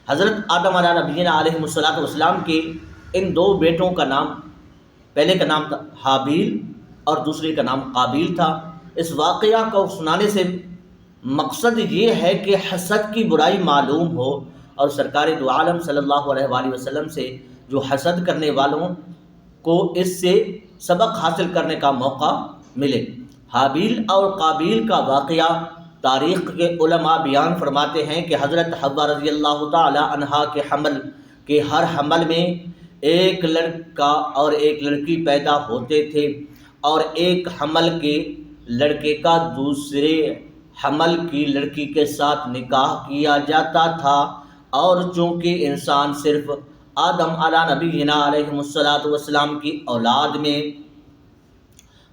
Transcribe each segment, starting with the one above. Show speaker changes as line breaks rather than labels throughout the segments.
حضرت آدم علیہ نبینا علیہ الصلوۃ والسلام کے ان دو بیٹوں کا نام، پہلے کا نام تھا حابیل اور دوسرے کا نام قابیل تھا۔ اس واقعہ کو سنانے سے مقصد یہ ہے کہ حسد کی برائی معلوم ہو اور سرکار دو عالم صلی اللہ علیہ وآلہ وسلم سے جو حسد کرنے والوں کو اس سے سبق حاصل کرنے کا موقع ملے۔ حابیل اور قابیل کا واقعہ تاریخ کے علماء بیان فرماتے ہیں کہ حضرت حوا رضی اللہ تعالی عنہا کے حمل کے ہر حمل میں ایک لڑکا اور ایک لڑکی پیدا ہوتے تھے، اور ایک حمل کے لڑکے کا دوسرے حمل کی لڑکی کے ساتھ نکاح کیا جاتا تھا، اور چونکہ انسان صرف آدم علیہ نبینا علیہ الصلوۃ والسلام کی اولاد میں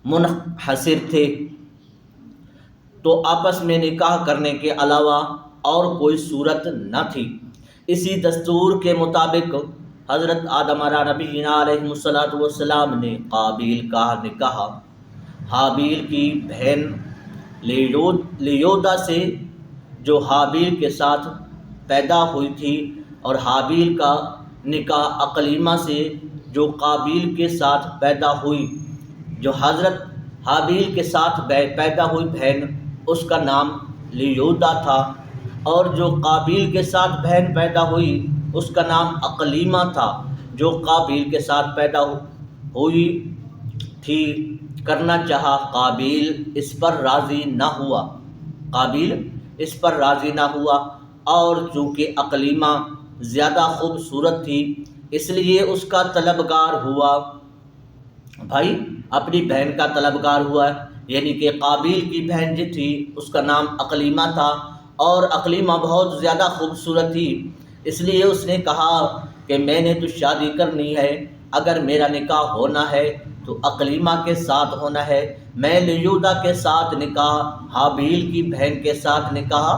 منحصر تھے تو آپس میں نکاح کرنے کے علاوہ اور کوئی صورت نہ تھی۔ اسی دستور کے مطابق حضرت آدم علیہ نبینا علیہ الصلوۃ والسلام نے قابیل کا نکاح حابیل کی بہن لیودا سے جو حابیل کے ساتھ پیدا ہوئی تھی، اور حابیل کا نکاح اقلیمہ سے جو قابیل کے ساتھ پیدا ہوئی۔ جو حضرت حابیل کے ساتھ پیدا ہوئی بہن اس کا نام لیودا تھا، اور جو قابیل کے ساتھ بہن پیدا ہوئی اس کا نام اقلیمہ تھا۔ جو قابیل کے ساتھ پیدا ہوئی تھی کرنا چاہا، قابیل اس پر راضی نہ ہوا اور چونکہ اقلیمہ زیادہ خوبصورت تھی اس لیے اس کا طلبگار ہوا، بھائی اپنی بہن کا طلبگار ہوا، یعنی کہ قابیل کی بہن جو تھی اس کا نام اقلیمہ تھا، اور اقلیمہ بہت زیادہ خوبصورت تھی، اس لیے اس نے کہا کہ میں نے تو شادی کرنی ہے، اگر میرا نکاح ہونا ہے تو اقلیمہ کے ساتھ ہونا ہے، میں لیودا کے ساتھ نکاح حابیل کی بہن کے ساتھ نکاح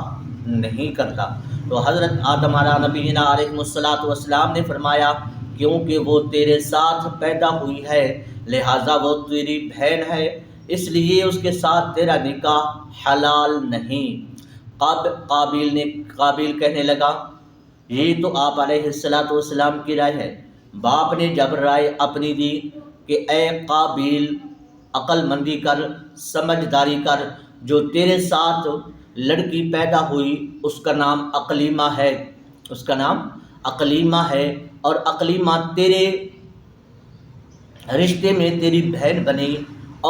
نہیں کرتا۔ تو حضرت آدم علیہ نبینا علیہ الصلوۃ والسلام نے فرمایا کیونکہ وہ تیرے ساتھ پیدا ہوئی ہے لہٰذا وہ تیری بہن ہے، اس لیے اس کے ساتھ تیرا نکاح حلال نہیں۔ قابیل کہنے لگا یہ تو آپ علیہ الصلوۃ والسلام کی رائے ہے۔ باپ نے جب رائے اپنی دی کہ اے قابیل عقل مندی کر، سمجھداری کر، جو تیرے ساتھ لڑکی پیدا ہوئی اس کا نام اقلیمہ ہے اور اقلیمہ تیرے رشتے میں تیری بہن بنی،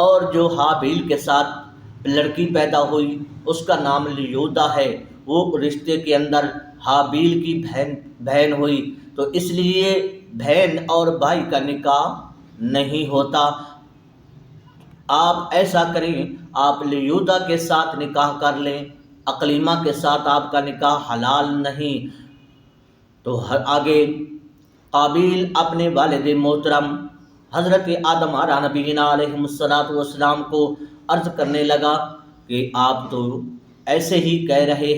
اور جو حابیل کے ساتھ لڑکی پیدا ہوئی اس کا نام لیودا ہے، وہ رشتے کے اندر حابیل کی بہن ہوئی، تو اس لیے بہن اور بھائی کا نکاح نہیں ہوتا۔ آپ ایسا کریں، آپ لیودا کے ساتھ نکاح کر لیں، اقلیمہ کے ساتھ آپ کا نکاح حلال نہیں۔ تو آگے قابیل اپنے والد محترم حضرت آدم علیہ نبینا علیہ الصلوۃ والسلام کو عرض کرنے لگا کہ آپ تو ایسے ہی کہہ رہے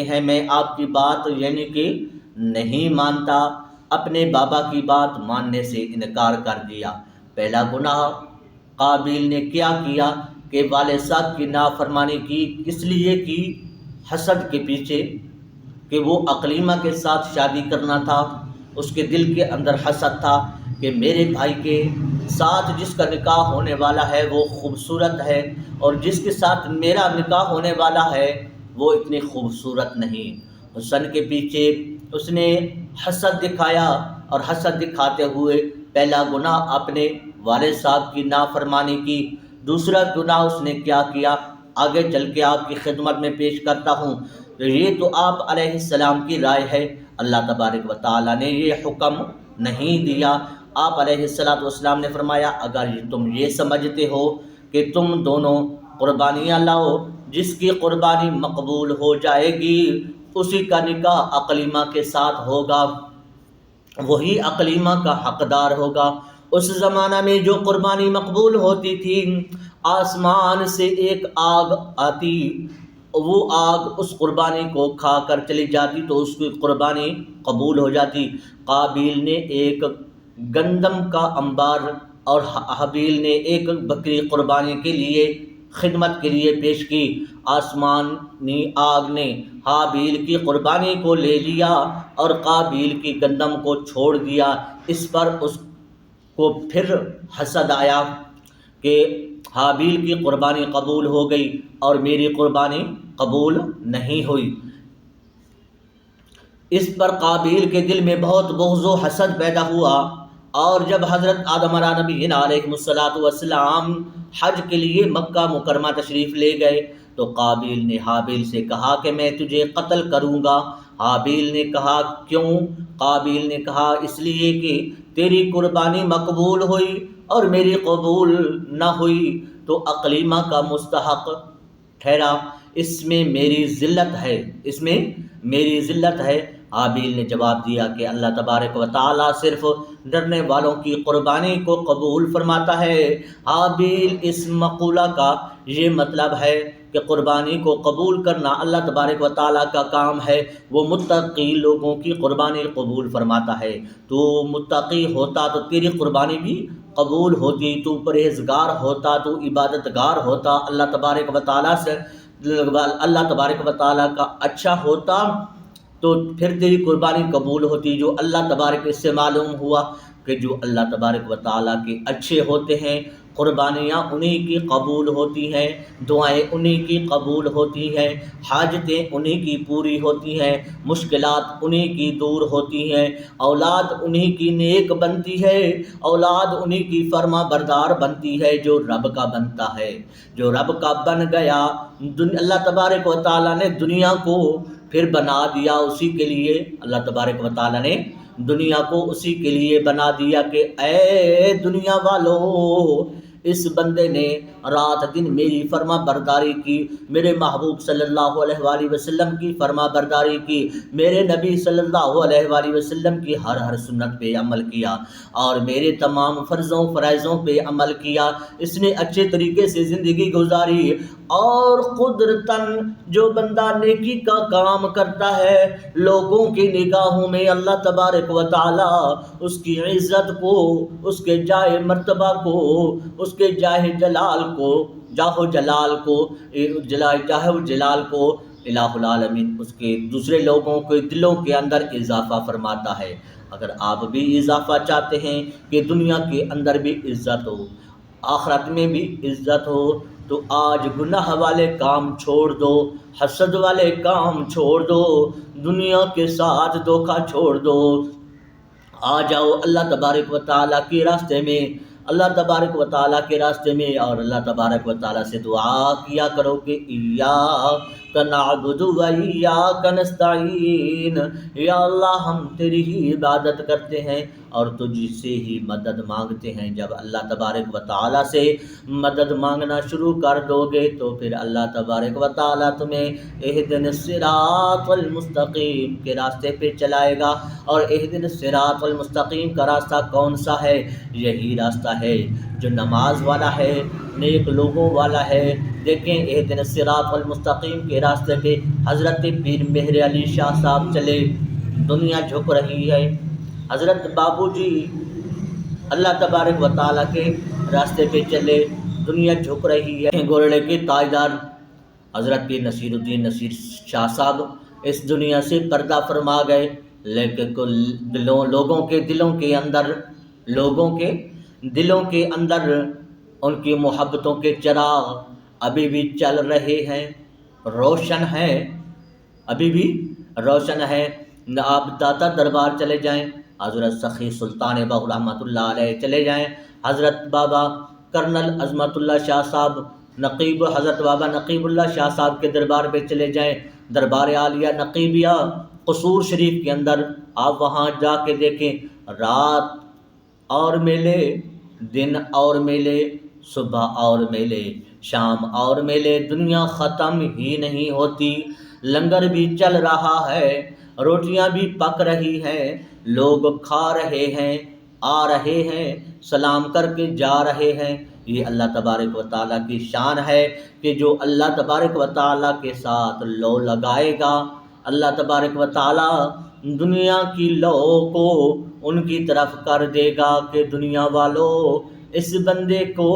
ہیں، میں آپ کی بات یعنی کہ نہیں مانتا، اپنے بابا کی بات ماننے سے انکار کر دیا۔ پہلا گناہ قابیل نے کیا کیا کہ والد صاحب کی نافرمانی کی، اس لیے کی حسد کے پیچھے کہ وہ اقلیمہ کے ساتھ شادی کرنا تھا، اس کے دل کے اندر حسد تھا کہ میرے بھائی کے ساتھ جس کا نکاح ہونے والا ہے وہ خوبصورت ہے، اور جس کے ساتھ میرا نکاح ہونے والا ہے وہ اتنی خوبصورت نہیں۔ حسن کے پیچھے اس نے حسد دکھایا، اور حسد دکھاتے ہوئے پہلا گناہ اپنے والد صاحب کی نافرمانی کی۔ دوسرا گناہ اس نے کیا کیا آگے چل کے آپ کی خدمت میں پیش کرتا ہوں۔ یہ تو آپ علیہ السلام کی رائے ہے، اللہ تبارک و تعالیٰ نے یہ حکم نہیں دیا۔ آپ علیہ الصلوۃ والسلام نے فرمایا اگر تم یہ سمجھتے ہو کہ تم دونوں قربانیاں لاؤ، جس کی قربانی مقبول ہو جائے گی اسی کا نکاح اقلیمہ کے ساتھ ہوگا، وہی اقلیمہ کا حقدار ہوگا۔ اس زمانہ میں جو قربانی مقبول ہوتی تھی، آسمان سے ایک آگ آتی، وہ آگ اس قربانی کو کھا کر چلی جاتی تو اس کی قربانی قبول ہو جاتی۔ قابیل نے ایک گندم کا انبار اور حابیل نے ایک بکری قربانی کے لیے خدمت کے لیے پیش کی، آسمانی آگ نے حابیل کی قربانی کو لے لیا اور قابیل کی گندم کو چھوڑ دیا۔ اس پر اس کو پھر حسد آیا کہ حابیل کی قربانی قبول ہو گئی اور میری قربانی قبول نہیں ہوئی۔ اس پر قابیل کے دل میں بہت بغض و حسد پیدا ہوا، اور جب حضرت آدم علیہ نبینا علیہ السلام حج کے لیے مکہ مکرمہ تشریف لے گئے تو قابیل نے حابیل سے کہا کہ میں تجھے قتل کروں گا۔ حابیل نے کہا کیوں؟ قابیل نے کہا اس لیے کہ تیری قربانی مقبول ہوئی اور میری قبول نہ ہوئی تو اقلیمہ کا مستحق ٹھہرا، اس میں میری ذلت ہے۔ حابیل نے جواب دیا کہ اللہ تبارک و تعالیٰ صرف ڈرنے والوں کی قربانی کو قبول فرماتا ہے۔ حابیل اس مقولہ کا یہ مطلب ہے کہ قربانی کو قبول کرنا اللہ تبارک و تعالیٰ کا کام ہے، وہ متقی لوگوں کی قربانی قبول فرماتا ہے۔ تو متقی ہوتا تو تیری قربانی بھی قبول ہوتی، تو پرہیزگار ہوتا، تو عبادت گار ہوتا، اللہ تبارک و تعالیٰ کا اچھا ہوتا تو پھر تیری قربانی قبول ہوتی۔ جو اللہ تبارک، اس سے معلوم ہوا کہ جو اللہ تبارک و تعالیٰ کے اچھے ہوتے ہیں قربانیاں انہی کی قبول ہوتی ہیں، دعائیں انہی کی قبول ہوتی ہیں، حاجتیں انہی کی پوری ہوتی ہیں، مشکلات انہی کی دور ہوتی ہیں، اولاد انہی کی نیک بنتی ہے، اولاد انہی کی فرما بردار بنتی ہے جو رب کا بنتا ہے۔ جو رب کا بن گیا، اللہ تبارک و تعالیٰ نے دنیا کو پھر بنا دیا اسی کے لیے، اللہ تبارک و تعالیٰ نے دنیا کو اسی کے لیے بنا دیا کہ اے دنیا والو، اس بندے نے رات دن میری فرما برداری کی، میرے محبوب صلی اللہ علیہ وآلہ وسلم کی فرما برداری کی، میرے نبی صلی اللہ علیہ وآلہ وسلم کی ہر سنت پہ عمل کیا اور میرے تمام فرضوں فرائضوں پہ عمل کیا، اس نے اچھے طریقے سے زندگی گزاری۔ اور قدرتاً جو بندہ نیکی کا کام کرتا ہے، لوگوں کی نگاہوں میں اللہ تبارک و تعالیٰ اس کی عزت کو، اس کے جائے مرتبہ کو، اس کے جاہ جلال کو الہ العالمین اس کے دوسرے لوگوں کے دلوں کے اندر اضافہ فرماتا ہے۔ اگر آپ بھی اضافہ چاہتے ہیں کہ دنیا کے اندر بھی عزت ہو، آخرت میں بھی عزت ہو، تو آج گناہ والے کام چھوڑ دو، حسد والے کام چھوڑ دو، دنیا کے ساتھ دھوکہ چھوڑ دو، آ جاؤ اللہ تبارک و تعالیٰ کے راستے میں، اللہ تبارک و تعالیٰ کے راستے میں، اور اللہ تبارک و تعالیٰ سے دعا کیا کرو کہ ایاک نعبد و ایاک نستعین، یا اللہ ہم تیری ہی عبادت کرتے ہیں اور تجھ سے ہی مدد مانگتے ہیں۔ جب اللہ تبارک و تعالیٰ سے مدد مانگنا شروع کر دو گے تو پھر اللہ تبارک و تعالیٰ تمہیں اہدنا الصراط المستقیم کے راستے پہ چلائے گا۔ اور اہدنا الصراط المستقیم کا راستہ کون سا ہے؟ یہی راستہ ہے جو نماز والا ہے، نیک لوگوں والا ہے۔ دیکھیں اہدنا الصراط المستقیم کے راستے پہ حضرت پیر مہر علی شاہ صاحب چلے، دنیا جھک رہی ہے۔ حضرت بابو جی اللہ تبارک و تعالیٰ کے راستے پہ چلے، دنیا جھک رہی ہے۔ گورڑے کے تاجدار حضرت پیر نصیر الدین نصیر شاہ صاحب اس دنیا سے پردہ فرما گئے، لیکن لوگوں کے دلوں کے اندر ان کی محبتوں کے چراغ ابھی بھی چل رہے ہیں، روشن ہیں، ابھی بھی روشن ہیں۔ آپ داتا دربار چلے جائیں، حضرت سخی سلطان بہو رحمۃ اللہ علیہ چلے جائیں، حضرت بابا کرنل عظمت اللہ شاہ صاحب، حضرت بابا نقیب اللہ شاہ صاحب کے دربار پہ چلے جائیں، دربار عالیہ نقیبیہ قصور شریف کے اندر آپ وہاں جا کے دیکھیں، رات اور میلے، دن اور میلے، صبح اور میلے، شام اور میلے، دنیا ختم ہی نہیں ہوتی، لنگر بھی چل رہا ہے، روٹیاں بھی پک رہی ہیں، لوگ کھا رہے ہیں، آ رہے ہیں، سلام کر کے جا رہے ہیں۔ یہ اللہ تبارک و تعالیٰ کی شان ہے کہ جو اللہ تبارک و تعالیٰ کے ساتھ لو لگائے گا، اللہ تبارک و تعالیٰ دنیا کی لو کو ان کی طرف کر دے گا کہ دنیا والو اس بندے کو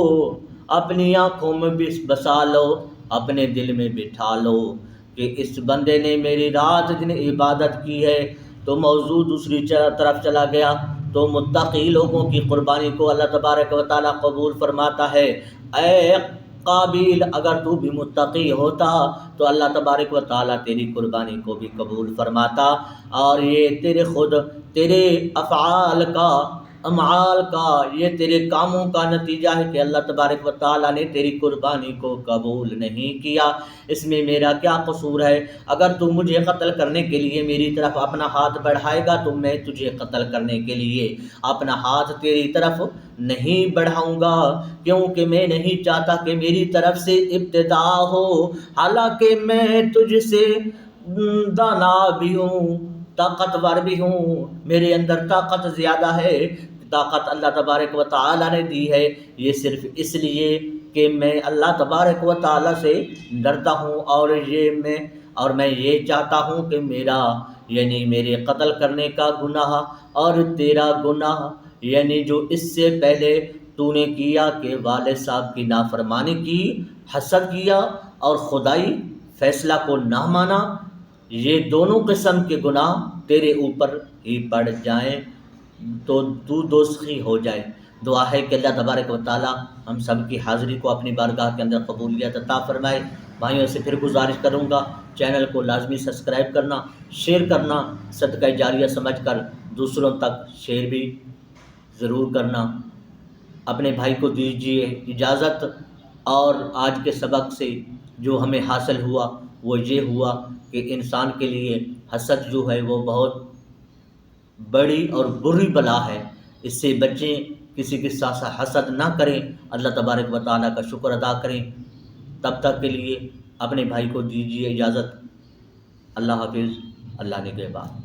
اپنی آنکھوں میں بسا لو، اپنے دل میں بٹھا لو کہ اس بندے نے میری رات دن عبادت کی ہے۔ تو موضوع دوسری طرف چلا گیا، تو متقی لوگوں کی قربانی کو اللہ تبارک و تعالیٰ قبول فرماتا ہے۔ اے قابیل، اگر تو بھی متقی ہوتا تو اللہ تبارک و تعالیٰ تیری قربانی کو بھی قبول فرماتا، اور یہ تیرے اعمال کا یہ تیرے کاموں کا نتیجہ ہے کہ اللہ تبارک و تعالیٰ نے تیری قربانی کو قبول نہیں کیا۔ اس میں میرا کیا قصور ہے؟ اگر تو مجھے قتل کرنے کے لیے میری طرف اپنا ہاتھ بڑھائے گا تو میں تجھے قتل کرنے کے لیے اپنا ہاتھ تیری طرف نہیں بڑھاؤں گا، کیونکہ میں نہیں چاہتا کہ میری طرف سے ابتدا ہو، حالانکہ میں تجھ سے دانا بھی ہوں، طاقتور بھی ہوں، میرے اندر طاقت زیادہ ہے۔ طاقت اللہ تبارک و تعالیٰ نے دی ہے، یہ صرف اس لیے کہ میں اللہ تبارک و تعالیٰ سے ڈرتا ہوں، اور میں یہ چاہتا ہوں کہ میرے قتل کرنے کا گناہ اور تیرا گناہ، یعنی جو اس سے پہلے تو نے کیا کہ والد صاحب کی نافرمانی کی، حسد کیا اور خدائی فیصلہ کو نہ مانا، یہ دونوں قسم کے گناہ تیرے اوپر ہی پڑ جائیں تو تو دوزخی ہو جائے۔ دعا ہے کہ اللہ تبارک و تعالیٰ ہم سب کی حاضری کو اپنی بارگاہ کے اندر قبولیت عطا فرمائے۔ بھائیوں سے پھر گزارش کروں گا، چینل کو لازمی سبسکرائب کرنا، شیئر کرنا، صدقہ جاریہ سمجھ کر دوسروں تک شیئر بھی ضرور کرنا۔ اپنے بھائی کو دیجیے اجازت، اور آج کے سبق سے جو ہمیں حاصل ہوا وہ یہ ہوا کہ انسان کے لیے حسد جو ہے وہ بہت بڑی اور بری بلا ہے، اس سے بچیں، کسی کے ساتھ حسد نہ کریں، اللہ تبارک و تعالیٰ کا شکر ادا کریں۔ تب تک کے لیے اپنے بھائی کو دیجیے اجازت۔ اللہ حافظ، اللہ نگہبان۔